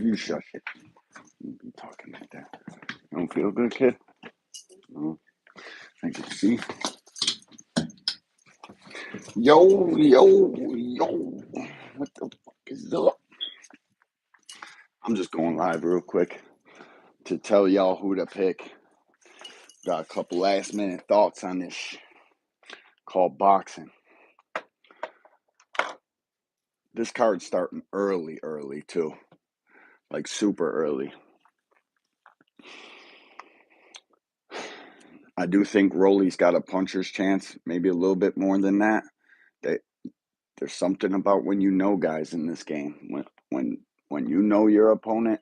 You shut it. You be talking like that. You don't feel good, kid? No. I can see. Yo, yo, yo. What the fuck is up? I'm just going live real quick to tell y'all who to pick. Got a couple last minute thoughts on this called boxing. This card's starting early too. Like super early. I do think Rolly's got a puncher's chance, maybe a little bit more than that. There's something about when you know guys in this game. When you know your opponent,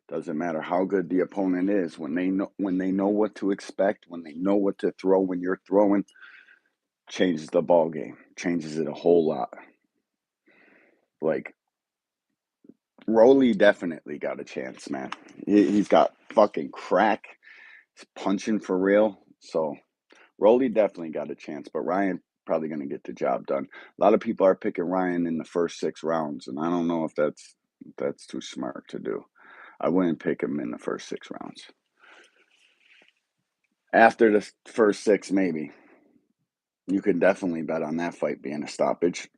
doesn't matter how good the opponent is, when they know what to expect, when they know what to throw when you're throwing, changes the ball game, changes it a whole lot. Like Rolly definitely got a chance, man. He's got fucking crack. He's punching for real. So Rolly definitely got a chance, but Ryan probably going to get the job done. A lot of people are picking Ryan in the first 6 rounds, and I don't know if that's too smart to do. I wouldn't pick him in the first 6 rounds. After the first 6, maybe. You can definitely bet on that fight being a stoppage.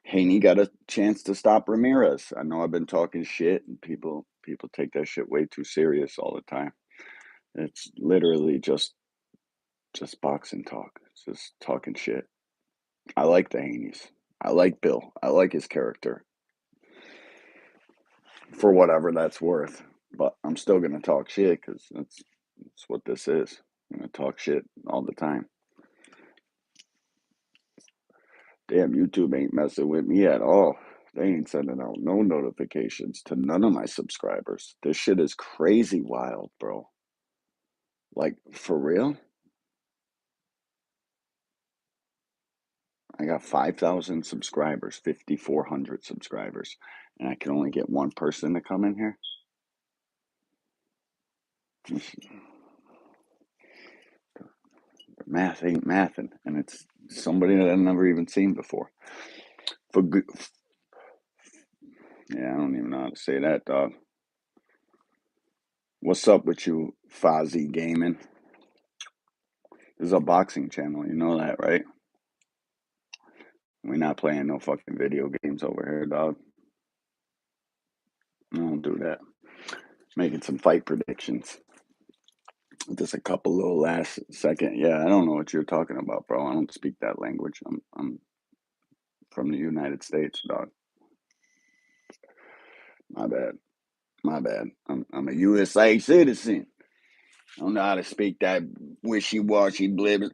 Haney got a chance to stop Ramirez. I know I've been talking shit, and people take that shit way too serious all the time. It's literally just boxing talk. It's just talking shit. I like the Haneys. I like Bill. I like his character. For whatever that's worth. But I'm still going to talk shit because that's what this is. I'm going to talk shit all the time. Damn, YouTube ain't messing with me at all. They ain't sending out no notifications to none of my subscribers. This shit is crazy wild, bro. Like, for real? I got 5,000 subscribers, 5,400 subscribers, and I can only get one person to come in here? Math ain't mathing, and it's somebody that I've never even seen before. For good, yeah, I don't even know how to say that, dog. What's up with you, Fozzie Gaming? This is a boxing channel, you know that, right? We're not playing no fucking video games over here, dog. I don't do that. Making some fight predictions. Just a couple little last second. Yeah, I don't know what you're talking about, bro. I don't speak that language. I'm from the United States, dog. My bad. My bad. I'm a USA citizen. I don't know how to speak that wishy-washy blib.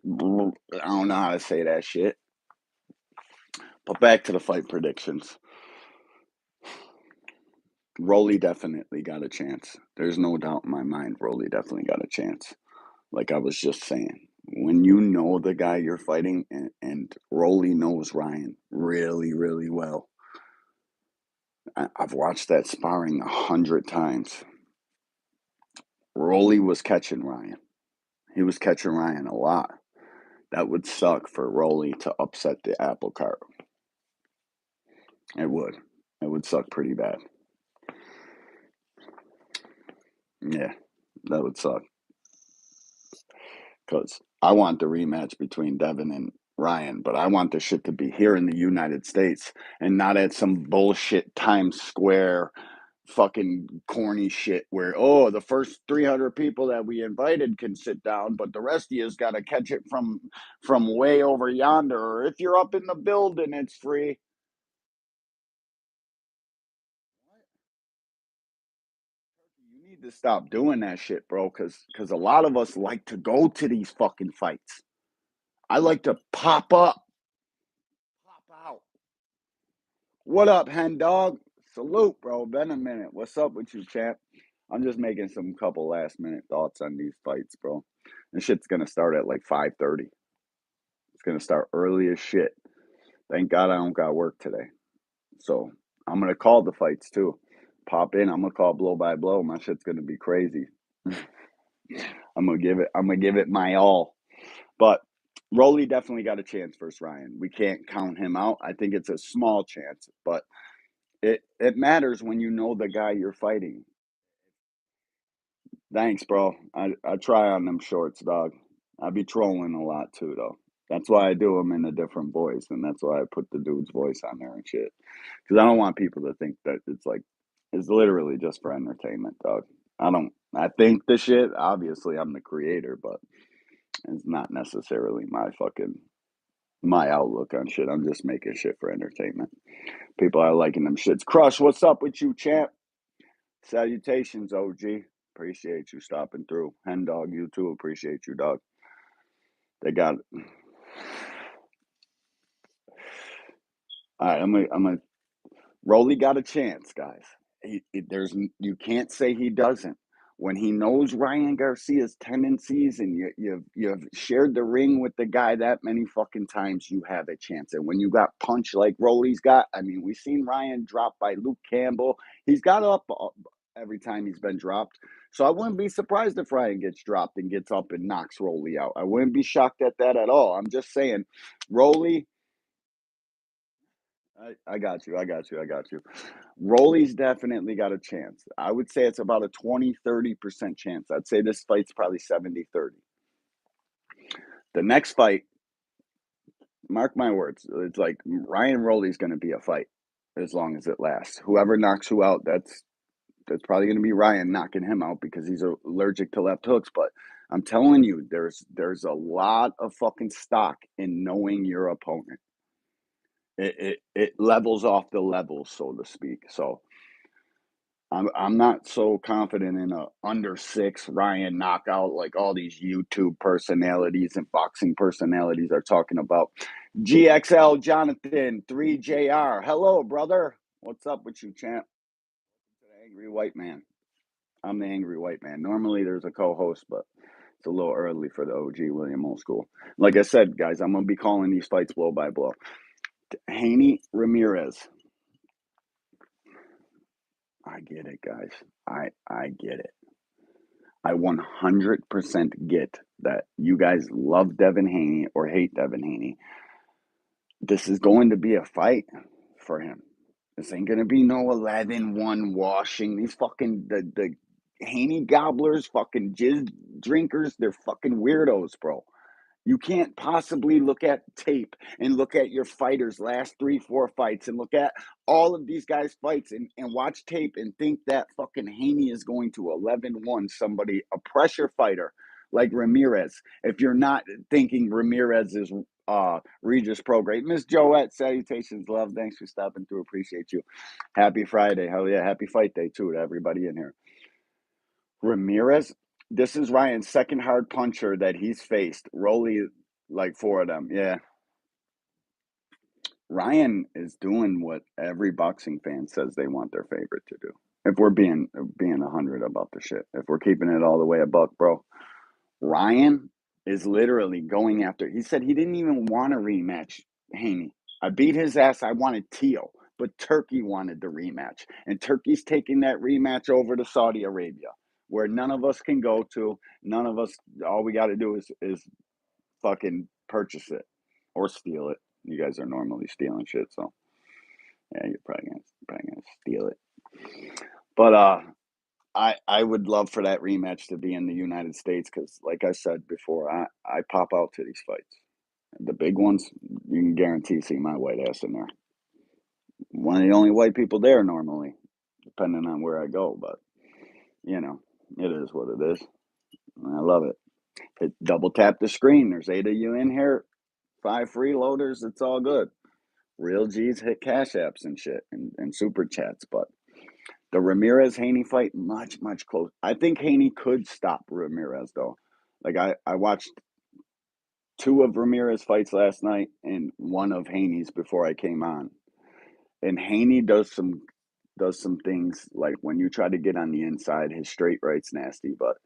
I don't know how to say that shit. But back to the fight predictions. Rolly definitely got a chance. There's no doubt in my mind Rolly definitely got a chance. Like I was just saying, when you know the guy you're fighting, and Rolly knows Ryan really, really well. I've watched that sparring 100 times. Rolly was catching Ryan. He was catching Ryan a lot. That would suck for Rolly to upset the apple cart. It would. It would suck pretty bad. Yeah, that would suck. Because I want the rematch between Devin and Ryan, but I want the shit to be here in the United States and not at some bullshit Times Square fucking corny shit where, oh, the first 300 people that we invited can sit down, but the rest of you's got to catch it from way over yonder, or if you're up in the building, it's free. You need to stop doing that shit, bro, because a lot of us like to go to these fucking fights. I like to pop up, pop out. What up, hen dog? Salute, bro. Been a minute. What's up with you, champ? I'm just making some couple last minute thoughts on these fights, bro. This shit's gonna start at like 5:30. It's gonna start early as shit. Thank God I don't got work today. So I'm gonna call the fights too. Pop in. I'm gonna call blow by blow. My shit's gonna be crazy. I'm gonna give it my all. But Rolly definitely got a chance versus Ryan. We can't count him out. I think it's a small chance, but It matters when you know the guy you're fighting. Thanks, bro. I try on them shorts, dog. I be trolling a lot too, though. That's why I do them in a different voice, and that's why I put the dude's voice on there and shit. Because I don't want people to think that it's literally just for entertainment, dog. I think the shit, obviously, I'm the creator, but it's not necessarily my outlook on shit. I'm just making shit for entertainment. People are liking them shits. Crush, what's up with you, champ? Salutations, OG. Appreciate you stopping through. Hen dog, you too. Appreciate you, dog. They got it. All right, I'm gonna. Rolly got a chance, guys. You can't say he doesn't. When he knows Ryan Garcia's tendencies and you've shared the ring with the guy that many fucking times, you have a chance. And when you got punch like Rolly's got, I mean, we've seen Ryan dropped by Luke Campbell. He's got up every time he's been dropped. So I wouldn't be surprised if Ryan gets dropped and gets up and knocks Rolly out. I wouldn't be shocked at that at all. I'm just saying, Rolly, I got you. I got you. I got you. Rolly's definitely got a chance. I would say it's about a 20-30% chance. I'd say this fight's probably 70-30. The next fight, mark my words, it's like Ryan Rolly's going to be a fight as long as it lasts. Whoever knocks who out, that's probably going to be Ryan knocking him out because he's allergic to left hooks. But I'm telling you, there's a lot of fucking stock in knowing your opponent. It levels off the levels, so to speak. So I'm not so confident in a under 6 Ryan knockout like all these YouTube personalities and boxing personalities are talking about. GXL Jonathan 3JR. Hello, brother. What's up with you, champ? The angry white man. I'm the angry white man. Normally there's a co-host, but it's a little early for the OG William Old School. Like I said, guys, I'm gonna be calling these fights blow by blow. Haney Ramirez. I get it, guys. I get it. I 100% get that you guys love Devin Haney or hate Devin Haney. This is going to be a fight for him. This ain't going to be no 11-1 washing. These fucking, the Haney gobblers, fucking jizz drinkers, they're fucking weirdos, bro. You can't possibly look at tape and look at your fighters' last 3-4 fights and look at all of these guys' fights and watch tape and think that fucking Haney is going to 11-1 somebody, a pressure fighter like Ramirez. If you're not thinking Ramirez is Regis Prograde. Miss Joette, salutations, love. Thanks for stopping through. Appreciate you. Happy Friday. Hell yeah. Happy fight day, too, to everybody in here. Ramirez, this is Ryan's second hard puncher that he's faced. Rolly, like 4 of them. Yeah. Ryan is doing what every boxing fan says they want their favorite to do. If we're being 100 about the shit, if we're keeping it all the way a buck, bro, Ryan is literally going after. He said he didn't even want to rematch Haney. I beat his ass. I wanted Teal, but Turkey wanted the rematch, and Turkey's taking that rematch over to Saudi Arabia, where none of us can go to. None of us. All we got to do is fucking purchase it or steal it. You guys are normally stealing shit, so yeah, you're probably gonna steal it. But I would love for that rematch to be in the United States because, like I said before, I pop out to these fights. The big ones, you can guarantee see my white ass in there. One of the only white people there normally, depending on where I go. But you know, it is what it is. I love it. Double tap the screen. There's 8 of you in here. 5 freeloaders. It's all good. Real G's hit cash apps and shit and super chats. But the Ramirez Haney fight, much closer. I think Haney could stop Ramirez though. Like I watched 2 of Ramirez fights last night and 1 of Haney's before I came on. And Haney does some things like when you try to get on the inside, his straight right's nasty, but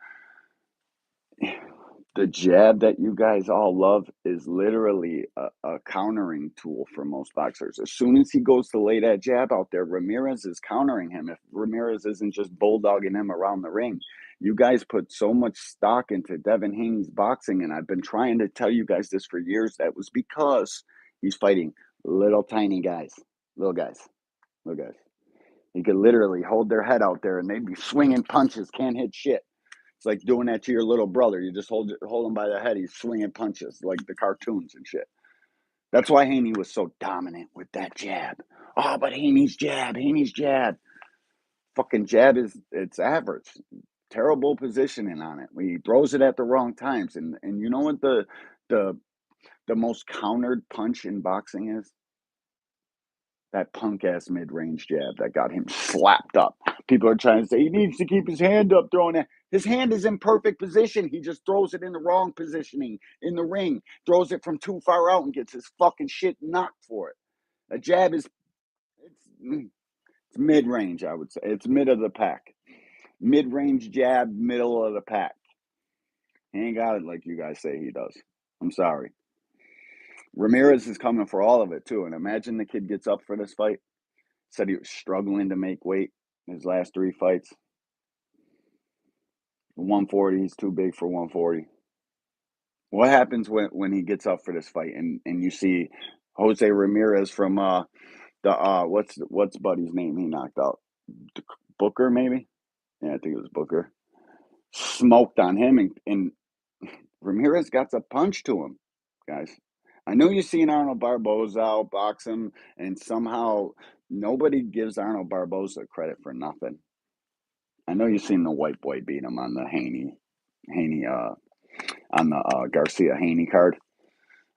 the jab that you guys all love is literally a countering tool for most boxers. As soon as he goes to lay that jab out there, Ramirez is countering him. If Ramirez isn't just bulldogging him around the ring, you guys put so much stock into Devin Haney's boxing, and I've been trying to tell you guys this for years. That was because he's fighting little tiny guys, little guys, little guys. He could literally hold their head out there and they'd be swinging punches, can't hit shit. It's like doing that to your little brother. You just hold him by the head. He's swinging punches like the cartoons and shit. That's why Haney was so dominant with that jab. Oh, but Haney's jab. Fucking jab it's average. Terrible positioning on it. He throws it at the wrong times. And you know what the the most countered punch in boxing is? That punk ass mid range jab that got him slapped up. People are trying to say he needs to keep his hand up throwing it. His hand is in perfect position. He just throws it in the wrong positioning in the ring, throws it from too far out and gets his fucking shit knocked for it. A jab is it's mid range, I would say. It's mid of the pack. Mid range jab, middle of the pack. He ain't got it like you guys say he does. I'm sorry. Ramirez is coming for all of it too. And imagine the kid gets up for this fight. Said he was struggling to make weight his last 3 fights. 140, he's too big for 140. What happens when he gets up for this fight and you see Jose Ramirez from the what's Buddy's name he knocked out? Booker maybe? Yeah, I think it was Booker. Smoked on him and Ramirez got a punch to him, guys. I know you've seen Arnold Barboza outbox him, and somehow nobody gives Arnold Barboza credit for nothing. I know you've seen the white boy beat him on the Haney, on the Garcia Haney card.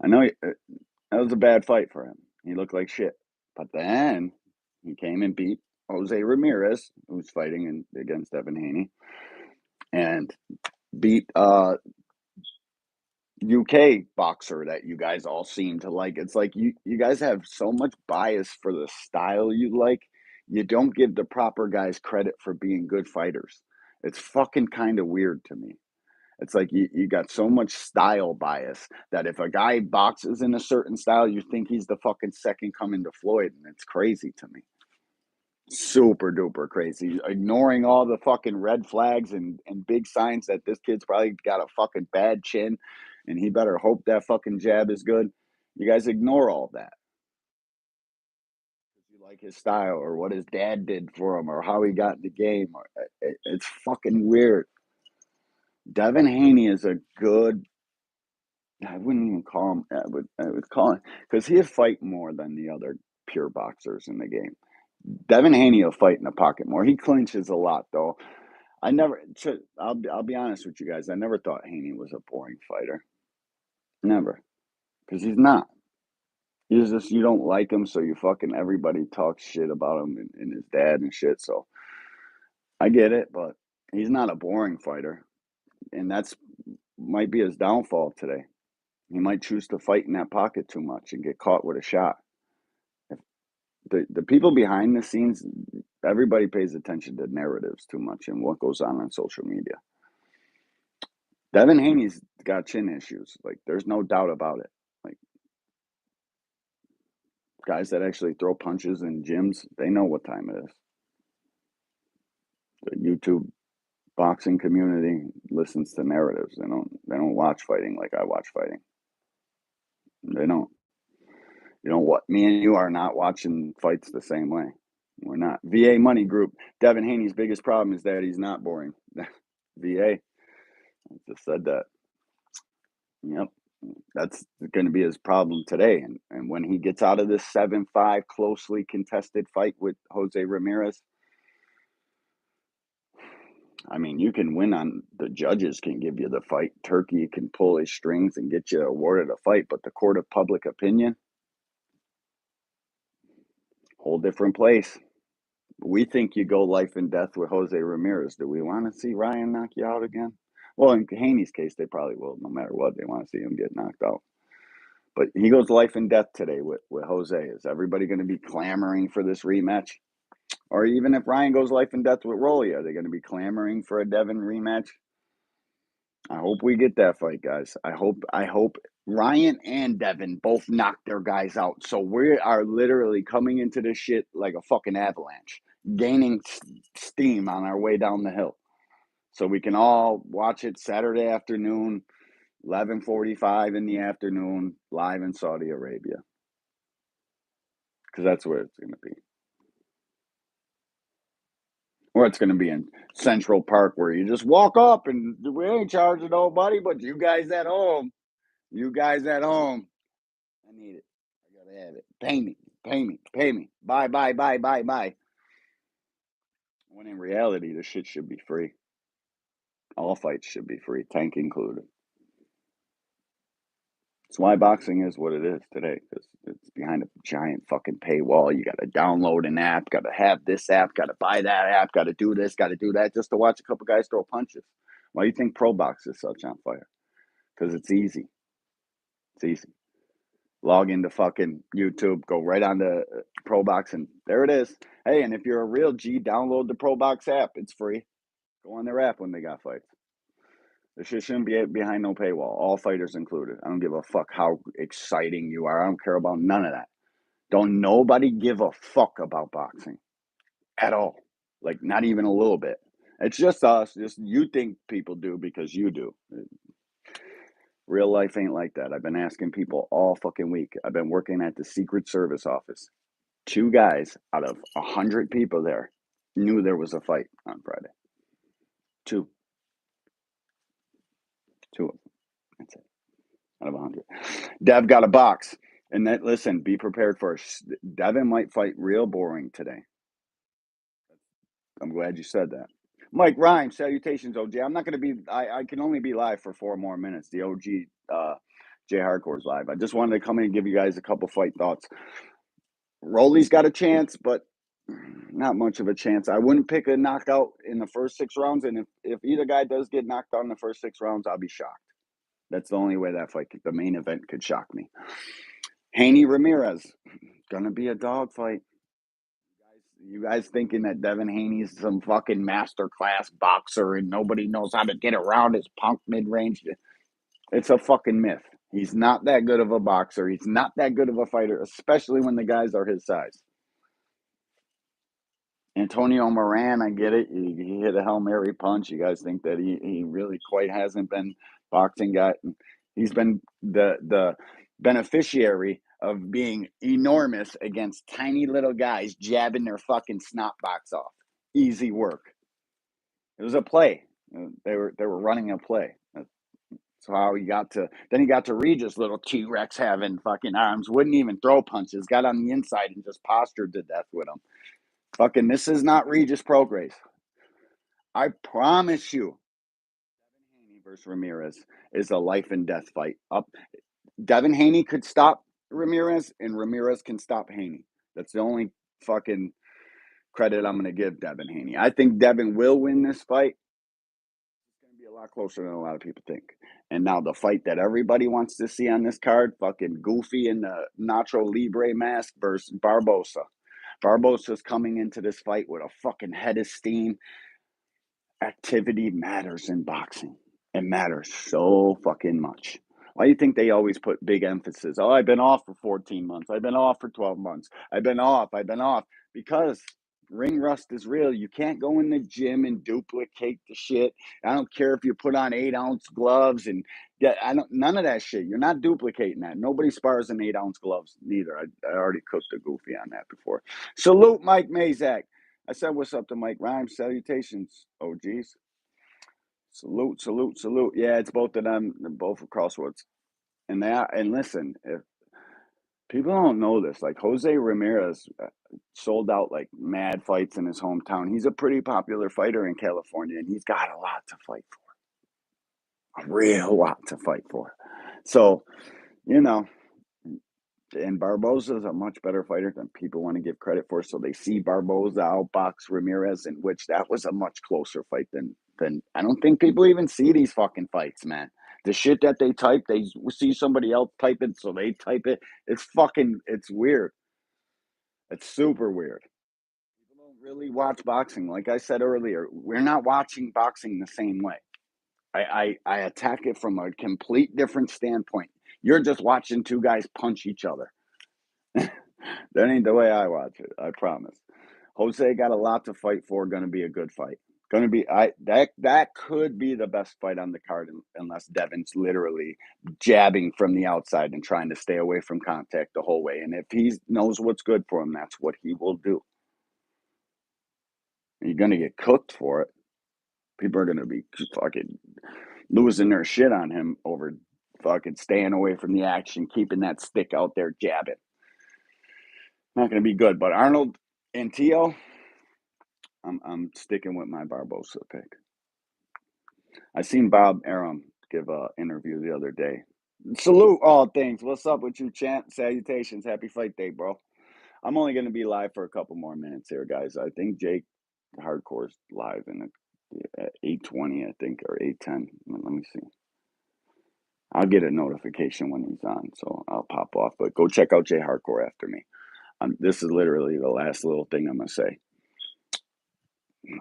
I know that was a bad fight for him. He looked like shit. But then he came and beat Jose Ramirez, who's fighting against Devin Haney, and beat UK boxer that you guys all seem to like. It's like you guys have so much bias for the style you like. You don't give the proper guys credit for being good fighters. It's fucking kind of weird to me. It's like you got so much style bias that if a guy boxes in a certain style, you think he's the fucking second coming to Floyd, and it's crazy to me. Super duper crazy. Ignoring all the fucking red flags and big signs that this kid's probably got a fucking bad chin and he better hope that fucking jab is good. You guys ignore all that. You like his style or what his dad did for him or how he got in the game. It's fucking weird. Devin Haney is a good. I wouldn't even call him. I would call him because he'd fight more than the other pure boxers in the game. Devin Haney will fight in the pocket more. He clinches a lot though. I never. I'll be honest with you guys. I never thought Haney was a boring fighter. Never, because he's not. He's just you don't like him, so you fucking everybody talks shit about him and his dad and shit. So I get it, but he's not a boring fighter, and that's might be his downfall today. He might choose to fight in that pocket too much and get caught with a shot. If the people behind the scenes, everybody pays attention to narratives too much and what goes on social media. Devin Haney's got chin issues. Like, there's no doubt about it. Like, guys that actually throw punches in gyms, they know what time it is. The YouTube boxing community listens to narratives. They don't watch fighting like I watch fighting. They don't. You know what? Me and you are not watching fights the same way. We're not. VA Money Group. Devin Haney's biggest problem is that he's not boring. VA. I just said that. Yep. That's going to be his problem today. And when he gets out of this 7-5 closely contested fight with Jose Ramirez, I mean, you can win on the judges can give you the fight. Turkey can pull his strings and get you awarded a fight, but the court of public opinion, whole different place. We think you go life and death with Jose Ramirez. Do we want to see Ryan knock you out again? Well, in Haney's case, they probably will. No matter what, they want to see him get knocked out. But he goes life and death today with Jose. Is everybody going to be clamoring for this rematch? Or even if Ryan goes life and death with Rolly, are they going to be clamoring for a Devin rematch? I hope we get that fight, guys. I hope Ryan and Devin both knock their guys out. So we are literally coming into this shit like a fucking avalanche, gaining steam on our way down the hill. So we can all watch it Saturday afternoon, 11:45 in the afternoon, live in Saudi Arabia. Because that's where it's going to be. Or it's going to be in Central Park where you just walk up and we ain't charging nobody, but you guys at home. You guys at home. I need it. I gotta have it. Pay me. Pay me. Pay me. Bye, bye, bye, bye, bye. When in reality, this shit should be free. All fights should be free, tank included. That's why boxing is what it is today, because it's behind a giant fucking paywall. You got to download an app, got to have this app, got to buy that app, got to do this, got to do that, just to watch a couple guys throw punches. Why do you think pro box is such on fire? Because it's easy. It's easy. Log into fucking YouTube, go right on to Pro Box, and there it is. Hey, and if you're a real G, download the Pro Box app. It's free. Go on their app when they got fights. This shit shouldn't be behind no paywall. All fighters included. I don't give a fuck how exciting you are. I don't care about none of that. Don't nobody give a fuck about boxing at all. Like, not even a little bit. It's just us. Just you think people do because you do. Real life ain't like that. I've been asking people all fucking week. I've been working at the Secret Service office. 2 guys out of 100 people there knew there was a fight on Friday. 2. 2 of them. That's it. Out of 100. Dev got a box. And that, listen, be prepared for it. Devin might fight real boring today. I'm glad you said that. Mike Rhymes, salutations, OG. I'm not going to be, I can only be live for 4 more minutes. The OG J Hardcore's live. I just wanted to come in and give you guys a couple fight thoughts. Rolly's got a chance, but not much of a chance. I wouldn't pick a knockout in the first 6 rounds. And if either guy does get knocked out in the first 6 rounds, I'll be shocked. That's the only way that fight, the main event, could shock me. Haney Ramirez, gonna be a dogfight. You guys thinking that Devin Haney's some fucking masterclass boxer and nobody knows how to get around his punk mid-range? It's a fucking myth. He's not that good of a boxer. He's not that good of a fighter, especially when the guys are his size. Antonio Moran, I get it. He hit a Hail Mary punch. You guys think that he really quite hasn't been boxing guy. He's been the beneficiary of being enormous against tiny little guys jabbing their fucking snot box off. Easy work. It was a play. They were running a play. That's how he got to. Then he got to Regis, little T-Rex having fucking arms. Wouldn't even throw punches. Got on the inside and just postured to death with him. Fucking, this is not Regis Prograis. I promise you, Devin Haney versus Ramirez is a life and death fight. Devin Haney could stop Ramirez, and Ramirez can stop Haney. That's the only fucking credit I'm going to give Devin Haney. I think Devin will win this fight. It's going to be a lot closer than a lot of people think. And now the fight that everybody wants to see on this card, fucking Goofy in the Nacho Libre mask versus Barbosa. Barbosa's coming into this fight with a fucking head of steam. Activity matters in boxing. It matters so fucking much. Why do you think they always put big emphasis? Oh, I've been off for 14 months. I've been off for 12 months. I've been off. Because ring rust is real. You can't go in the gym and duplicate the shit. I don't care if you put on 8-ounce gloves and none of that shit. You're not duplicating that. Nobody spars in 8-ounce gloves neither. I already cooked a Goofy on that before. Salute Mike Mazak. I said what's up to Mike Rhymes. Salutations, OGs. Salute, salute, salute. Yeah, it's both of them. They're both at Crossroads. And listen, if people don't know this, like Jose Ramirez sold out like mad fights in his hometown. He's a pretty popular fighter in California, and he's got a lot to fight for. A real lot to fight for. So, you know, and Barboza is a much better fighter than people want to give credit for. So they see Barboza outbox Ramirez, in which that was a much closer fight than I don't think people even see these fucking fights, man. The shit that they type, they see somebody else type it, so they type it. It's weird. It's super weird. People don't really watch boxing. Like I said earlier, we're not watching boxing the same way. I attack it from a complete different standpoint. You're just watching 2 guys punch each other. That ain't the way I watch it. I promise. Jose got a lot to fight for. Going to be a good fight. Going to be that could be the best fight on the card unless Devin's literally jabbing from the outside and trying to stay away from contact the whole way. And if he knows what's good for him, that's what he will do. You're gonna get cooked for it. People are gonna be fucking losing their shit on him over fucking staying away from the action, keeping that stick out there, jabbing. Not gonna be good. But Arnold and Tio, I'm sticking with my Barbosa pick. I seen Bob Arum give a interview the other day. Salute all things. What's up with you, Chant? Salutations. Happy fight day, bro. I'm only going to be live for a couple more minutes here, guys. I think Jake Hardcore's live at 8:20, I think, or 8:10. Let me see. I'll get a notification when he's on, so I'll pop off. But go check out Jay Hardcore after me. This is literally the last little thing I'm going to say.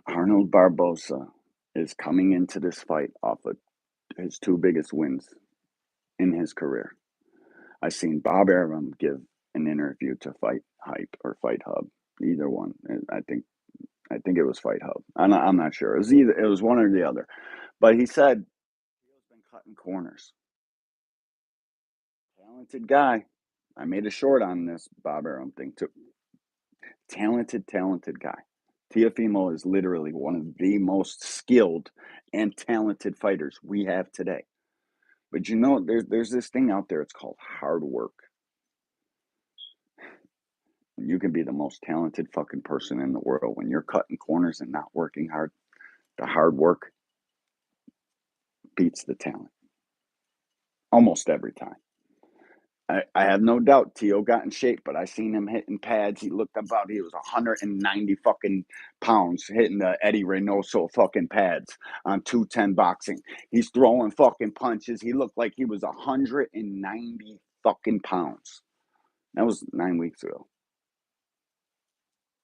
Arnold Barbosa is coming into this fight off of his two biggest wins in his career. I seen Bob Arum give an interview to Fight Hype or Fight Hub, either one. I think it was Fight Hub. I'm not sure. It was one or the other. But he said he's been cutting corners. Talented guy. I made a short on this Bob Arum thing too. Talented guy. Teofimo is literally one of the most skilled and talented fighters we have today. But you know, there's this thing out there. It's called hard work. You can be the most talented fucking person in the world. When you're cutting corners and not working hard, the hard work beats the talent. Almost every time. I have no doubt Tio got in shape, but I seen him hitting pads. He looked about, he was 190 fucking pounds hitting the Eddie Reynoso fucking pads on 210 boxing. He's throwing fucking punches. He looked like he was 190 fucking pounds. That was 9 weeks ago.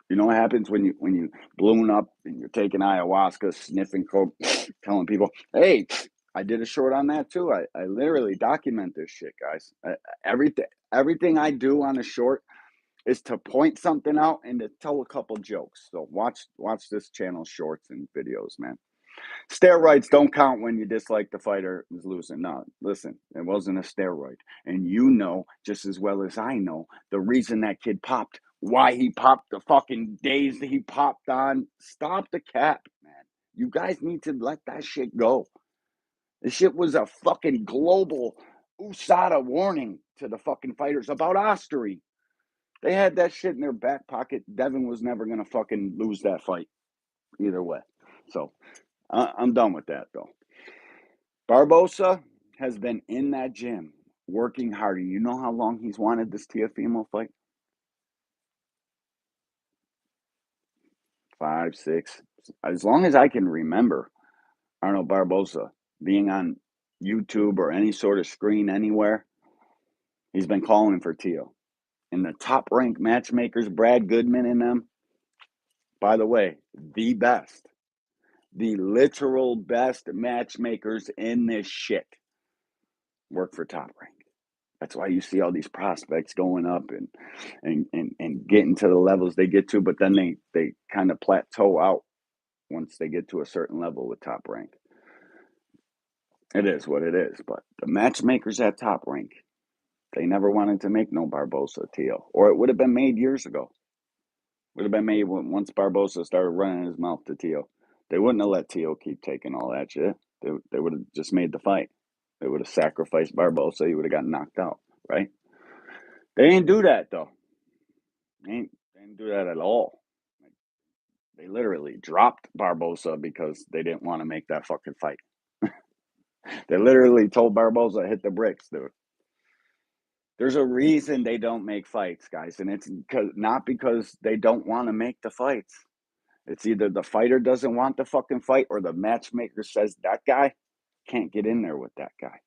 You know what happens when you balloon up and you're taking ayahuasca, sniffing coke, telling people, "Hey, I did a short on that too." I literally document this shit, guys. Everything I do on a short is to point something out and to tell a couple jokes. So watch this channel shorts and videos, man. Steroids don't count when you dislike the fighter who's losing. No, listen, it wasn't a steroid. And you know just as well as I know the reason that kid popped, why he popped, the fucking days that he popped on. Stop the cap, man. You guys need to let that shit go. This shit was a fucking global USADA warning to the fucking fighters about Ostery. They had that shit in their back pocket. Devin was never going to fucking lose that fight either way. So I'm done with that, though. Barbosa has been in that gym working hard. You know how long he's wanted this Teofimo fight? 5, 6. As long as I can remember Arnold Barbosa being on YouTube or any sort of screen anywhere, he's been calling for Teo. And the top ranked matchmakers, Brad Goodman and them, by the way, the best. The literal best matchmakers in this shit work for Top Rank. That's why you see all these prospects going up and getting to the levels they get to, but then they kind of plateau out once they get to a certain level with Top Rank. It is what it is, but the matchmakers at Top Rank, they never wanted to make no Barbosa Teo, or it would have been made years ago. Would have been made once Barbosa started running his mouth to Teo. They wouldn't have let Teo keep taking all that shit. They would have just made the fight. They would have sacrificed Barbosa. He would have gotten knocked out, right? They didn't do that, though. They didn't do that at all. They literally dropped Barbosa because they didn't want to make that fucking fight. They literally told Barbosa, hit the bricks, dude. There's a reason they don't make fights, guys, and it's not because they don't want to make the fights. It's either the fighter doesn't want the fucking fight or the matchmaker says that guy can't get in there with that guy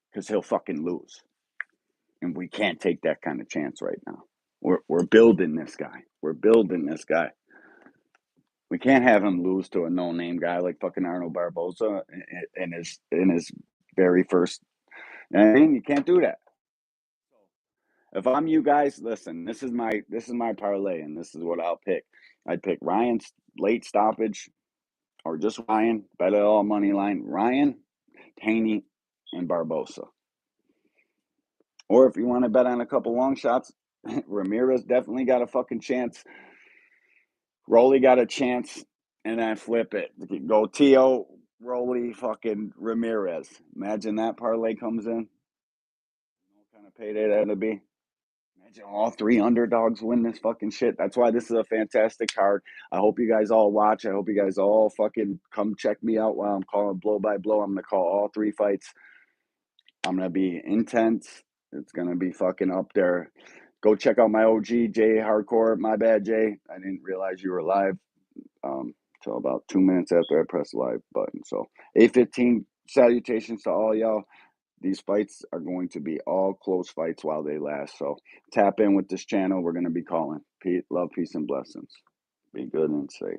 because he'll fucking lose. And we can't take that kind of chance right now. We're building this guy. We're building this guy. We can't have him lose to a no-name guy like fucking Arnold Barbosa in his very first. I mean, you can't do that. If I'm you guys, listen. This is my parlay, and this is what I'll pick. I'd pick Ryan's late stoppage, or just Ryan. Bet it all money line. Ryan, Haney, and Barbosa. Or if you want to bet on a couple long shots, Ramirez definitely got a fucking chance. Rolly got a chance. and then flip it. Go Tio, Rolly, fucking Ramirez. Imagine that parlay comes in. What kind of payday that'd be? Imagine all three underdogs win this fucking shit. That's why this is a fantastic card. I hope you guys all watch. I hope you guys all fucking come check me out while I'm calling blow by blow. I'm gonna call all three fights. I'm gonna be intense. It's gonna be fucking up there. Go check out my OG Jay Hardcore. My bad, Jay. I didn't realize you were live until about 2 minutes after I pressed the live button. So 8:15. Salutations to all y'all. These fights are going to be all close fights while they last. So tap in with this channel. We're going to be calling. Love, peace, and blessings. Be good and safe.